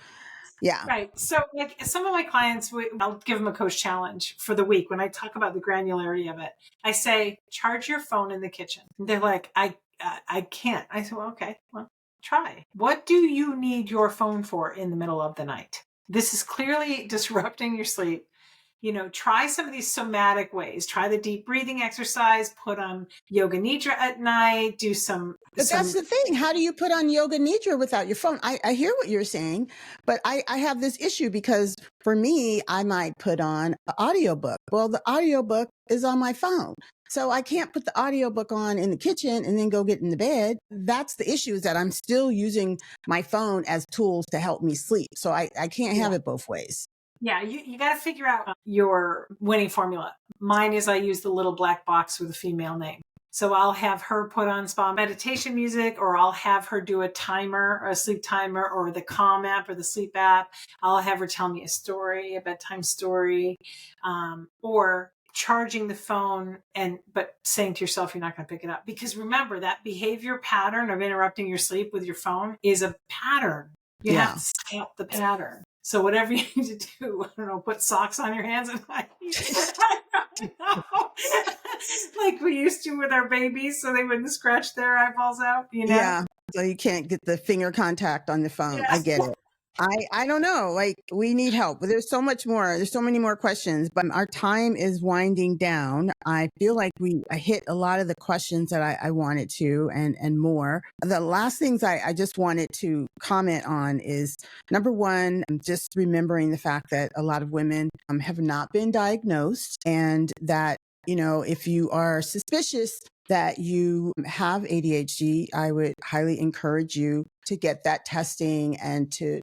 A: yeah.
B: Right. So like some of my clients, I'll give them a coach challenge for the week. When I talk about the granularity of it, I say, charge your phone in the kitchen. They're like, I can't. I said, well, okay, well, try. What do you need your phone for in the middle of the night? This is clearly disrupting your sleep. Try some of these somatic ways. Try the deep breathing exercise, put on yoga nidra at night, do some.
A: But that's the thing. How do you put on yoga nidra without your phone? I hear what you're saying, but I have this issue because for me, I might put on an audiobook. Well, the audiobook is on my phone. So I can't put the audiobook on in the kitchen and then go get in the bed. That's the issue, is that I'm still using my phone as tools to help me sleep. So I can't have it both ways.
B: Yeah, you got to figure out your winning formula. Mine is I use the little black box with a female name. So I'll have her put on spa meditation music, or I'll have her do a timer, or a sleep timer, or the Calm app or the sleep app. I'll have her tell me a story, a bedtime story, or charging the phone but saying to yourself you're not going to pick it up. Because remember, that behavior pattern of interrupting your sleep with your phone is a pattern. You have to stop the pattern. So whatever you need to do, I don't know, put socks on your hands at night. Like we used to with our babies so they wouldn't scratch their eyeballs out,
A: Yeah. So you can't get the finger contact on the phone. Yes. I get it. I don't know. Like, we need help. There's so much more. There's so many more questions, but our time is winding down. I feel like I hit a lot of the questions that I wanted to and more. The last things I just wanted to comment on is, number one, just remembering the fact that a lot of women have not been diagnosed, and that, if you are suspicious that you have ADHD, I would highly encourage you to get that testing and to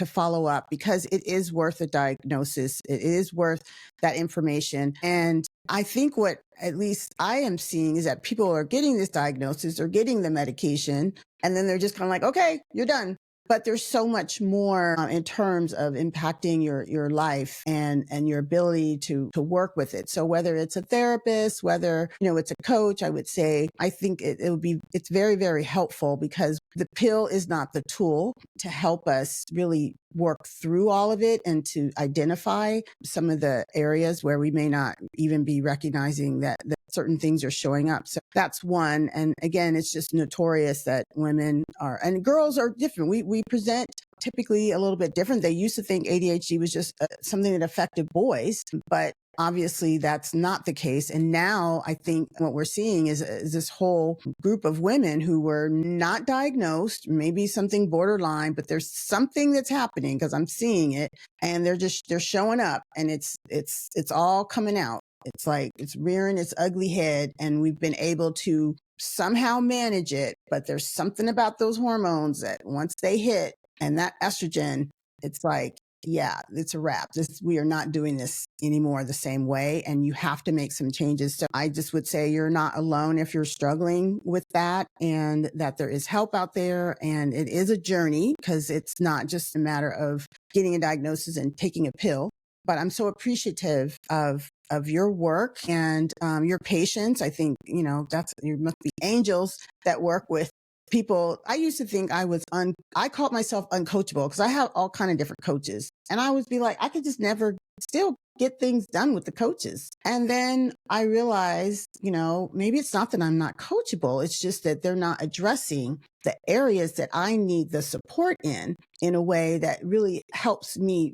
A: follow up, because it is worth a diagnosis. It is worth that information. And I think what at least I am seeing is that people are getting this diagnosis or getting the medication, and then they're just kind of like, okay, you're done. But there's so much more in terms of impacting your life and your ability to work with it. So whether it's a therapist, whether, it's a coach, I would say, I think it's very, very helpful, because the pill is not the tool to help us really work through all of it and to identify some of the areas where we may not even be recognizing that certain things are showing up. So that's one. And again, it's just notorious that women and girls are different. We present typically a little bit different. They used to think ADHD was just something that affected boys, but obviously that's not the case. And now I think what we're seeing is this whole group of women who were not diagnosed, maybe something borderline, but there's something that's happening because I'm seeing it, and they're showing up, and it's all coming out. It's like it's rearing its ugly head, and we've been able to somehow manage it. But there's something about those hormones that once they hit, and that estrogen, it's like, yeah, it's a wrap. We are not doing this anymore the same way, and you have to make some changes. So I just would say you're not alone if you're struggling with that, and that there is help out there, and it is a journey because it's not just a matter of getting a diagnosis and taking a pill. But I'm so appreciative of your work and your patience. I think, you must be angels that work with people. I used to think I called myself uncoachable because I have all kind of different coaches, and I would be like, I could just never still get things done with the coaches. And then I realized, maybe it's not that I'm not coachable. It's just that they're not addressing the areas that I need the support in a way that really helps me,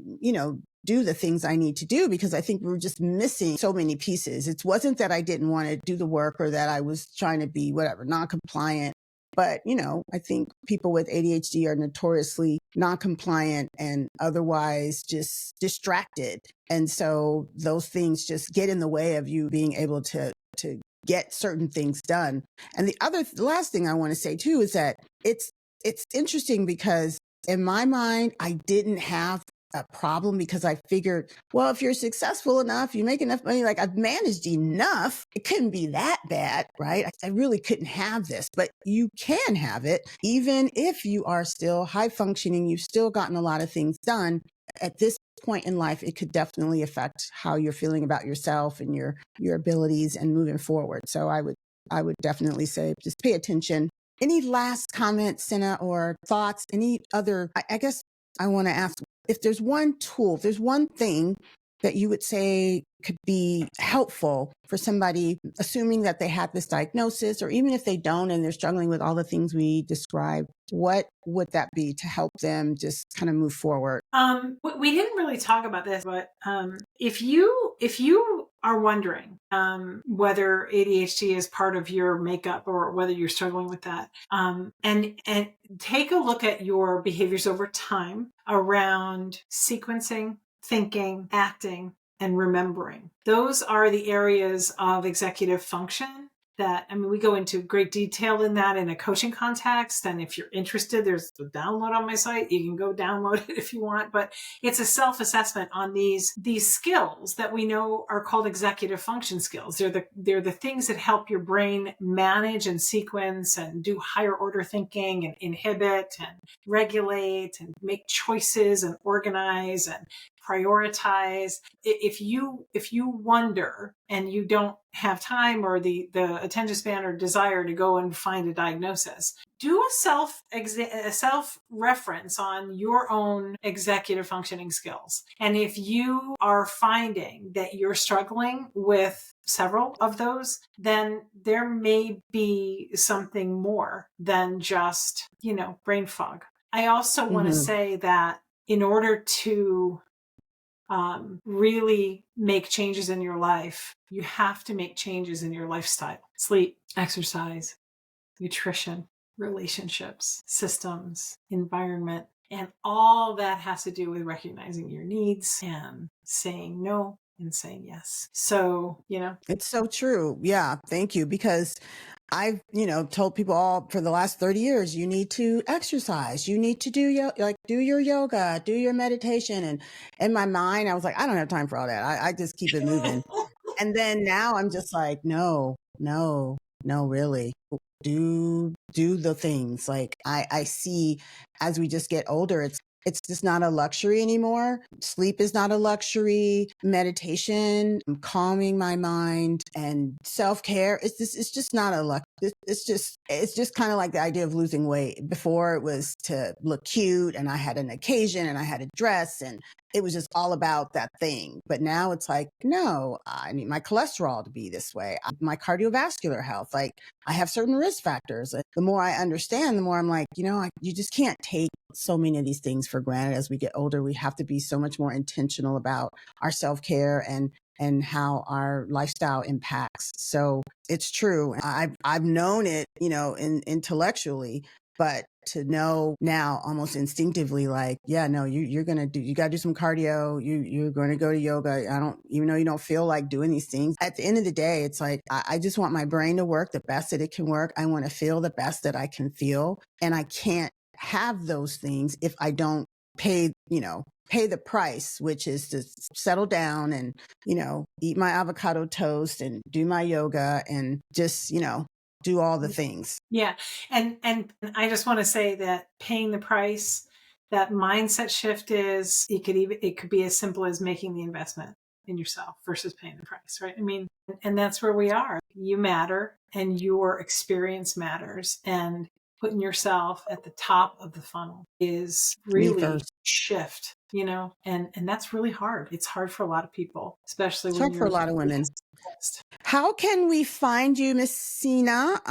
A: do the things I need to do, because I think we're just missing so many pieces. It wasn't that I didn't want to do the work or that I was trying to be whatever, non-compliant. But, I think people with ADHD are notoriously non-compliant and otherwise just distracted. And so those things just get in the way of you being able to get certain things done. And the last thing I want to say too is that it's interesting because in my mind, I didn't have a problem because I figured, well, if you're successful enough, you make enough money, like I've managed enough, it couldn't be that bad, right? I really couldn't have this, but you can have it. Even if you are still high functioning, you've still gotten a lot of things done. At this point in life, it could definitely affect how you're feeling about yourself and your abilities and moving forward. So I would definitely say, just pay attention. Any last comments, Cena, or thoughts? Any other, I guess I want to ask, if there's one tool, if there's one thing that you would say could be helpful for somebody, assuming that they had this diagnosis, or even if they don't and they're struggling with all the things we described, what would that be to help them just kind of move forward?
B: We didn't really talk about this, but if you are wondering whether ADHD is part of your makeup or whether you're struggling with that, and take a look at your behaviors over time around sequencing, thinking, acting, and remembering. Those are the areas of executive function that, we go into great detail in that in a coaching context. And if you're interested, there's a download on my site. You can go download it if you want, but it's a self-assessment on these skills that we know are called executive function skills. They're the things that help your brain manage and sequence and do higher order thinking and inhibit and regulate and make choices and organize and prioritize. If you wonder and you don't have time or the attention span or desire to go and find a diagnosis, do a self reference on your own executive functioning skills. And if you are finding that you're struggling with several of those, then there may be something more than just, brain fog. I also want to say that in order to really make changes in your life, you have to make changes in your lifestyle: sleep, exercise, nutrition, relationships, systems, environment. And all that has to do with recognizing your needs and saying no and saying yes. So,
A: It's so true. Yeah. Thank you. Because I've, told people all for the last 30 years, you need to exercise, you need to do your yoga, do your meditation. And in my mind, I was like, I don't have time for all that. I just keep it moving. And then now I'm just like, no, really. Do the things. Like I see as we just get older, it's just not a luxury anymore. Sleep is not a luxury. Meditation, calming my mind, and self-care. It's just not a luxury. It's just kind of like the idea of losing weight. Before, it was to look cute, and I had an occasion, and I had a dress, and it was just all about that thing. But now it's like, no, I need my cholesterol to be this way. My cardiovascular health, like I have certain risk factors. The more I understand, the more I'm like, you just can't take so many of these things for granted. As we get older, we have to be so much more intentional about our self-care and and how our lifestyle impacts. So it's true. I've known it, intellectually, but to know now almost instinctively, like, yeah, no, you got to do some cardio. You're going to go to yoga. Even though you don't feel like doing these things, at the end of the day, it's like, I just want my brain to work the best that it can work. I want to feel the best that I can feel. And I can't have those things if I don't pay the price, which is to settle down and, eat my avocado toast and do my yoga and just, do all the things.
B: Yeah. And I just want to say that paying the price, that mindset shift it could be as simple as making the investment in yourself versus paying the price, right? I mean, and that's where we are. You matter and your experience matters, and putting yourself at the top of the funnel is really shift, and that's really hard. It's hard for a lot of people, especially
A: it's
B: when
A: hard for a lot of women. How can we find you, Miss Cena?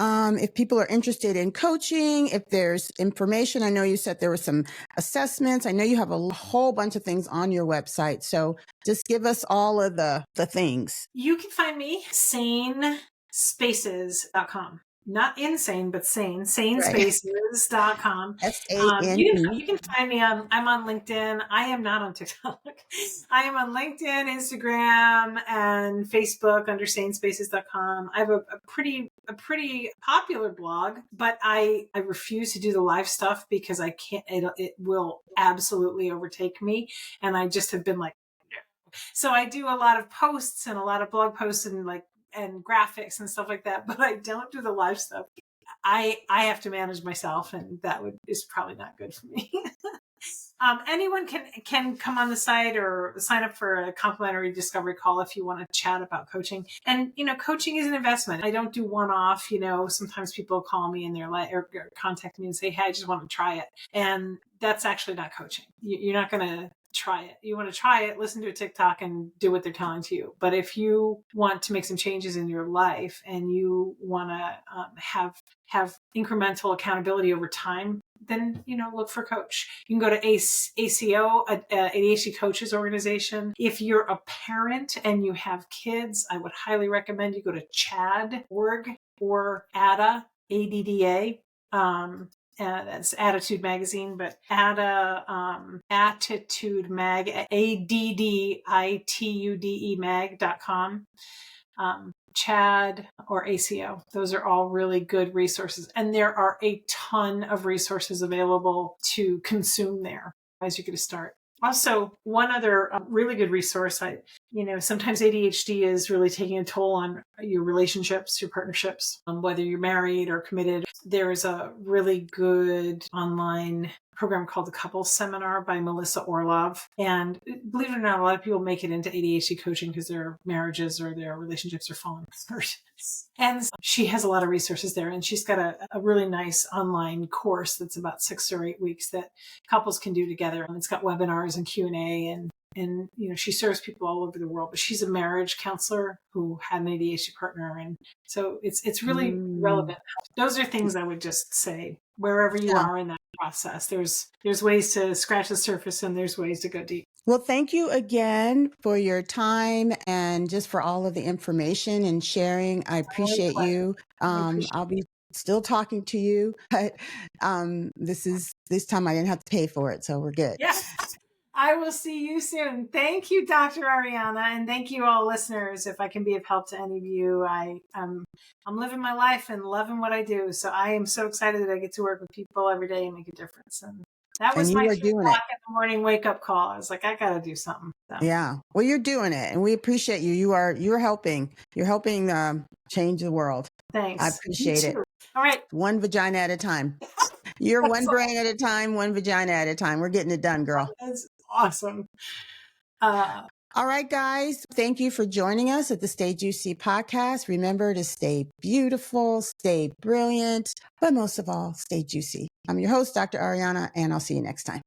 A: If people are interested in coaching, if there's information, I know you said there were some assessments. I know you have a whole bunch of things on your website. So just give us all of the things.
B: You can find me sanespaces.com. Not insane, but sane. Sanespaces.com.
A: SANE.
B: You can find me on, I'm on LinkedIn. I am not on TikTok. I am on LinkedIn, Instagram, and Facebook under sanespaces.com. I have a pretty popular blog, but I refuse to do the live stuff because I can't, it will absolutely overtake me. And I just have been like, so I do a lot of posts and a lot of blog posts and graphics and stuff like that, but I don't do the live stuff. I have to manage myself, and that is probably not good for me. Anyone can come on the site or sign up for a complimentary discovery call if you want to chat about coaching. And, coaching is an investment. I don't do one-off, sometimes people call me and they're like, or contact me and say, hey, I just want to try it. And that's actually not coaching. You're not going to try it. You want to try it, listen to a TikTok and do what they're telling to you. But if you want to make some changes in your life and you want to have incremental accountability over time, then, look for a coach. You can go to ACO, ADHD Coaches Organization. If you're a parent and you have kids, I would highly recommend you go to CHAD.org or ADA, ADDA. That's Attitude Magazine, but Attitude Mag, ADDITUDE mag.com. CHAD or ACO. Those are all really good resources. And there are a ton of resources available to consume there as you get a start. Also, one other really good resource, sometimes ADHD is really taking a toll on your relationships, your partnerships, whether you're married or committed. There is a really good online program called the Couples Seminar by Melissa Orlov. And believe it or not, a lot of people make it into ADHD coaching because their marriages or their relationships are falling apart. And she has a lot of resources there. And she's got a really nice online course that's about 6 or 8 weeks that couples can do together. And it's got webinars and Q&A and she serves people all over the world, but she's a marriage counselor who had an ADHD partner. And so it's really relevant. Those are things I would just say wherever you are in that process. There's ways to scratch the surface and there's ways to go deep.
A: Well, thank you again for your time and just for all of the information and sharing. I appreciate you. I'll be still talking to you, but this time I didn't have to pay for it, so we're good.
B: Yes. I will see you soon. Thank you, Dr. Arianna, and thank you all listeners. If I can be of help to any of you, I'm living my life and loving what I do. So I am so excited that I get to work with people every day and make a difference. And that was my 3 o'clock in the morning wake up call. I was like, I got to do something. So.
A: Yeah. Well, you're doing it, and we appreciate you. You're helping. You're helping change the world.
B: Thanks.
A: I appreciate it.
B: All right.
A: One vagina at a time. You're one brain at a time, one vagina at a time. We're getting it done, girl.
B: That's awesome.
A: All right, guys. Thank you for joining us at the Stay Juicy podcast. Remember to stay beautiful, stay brilliant, but most of all, stay juicy. I'm your host, Dr. Arianna, and I'll see you next time.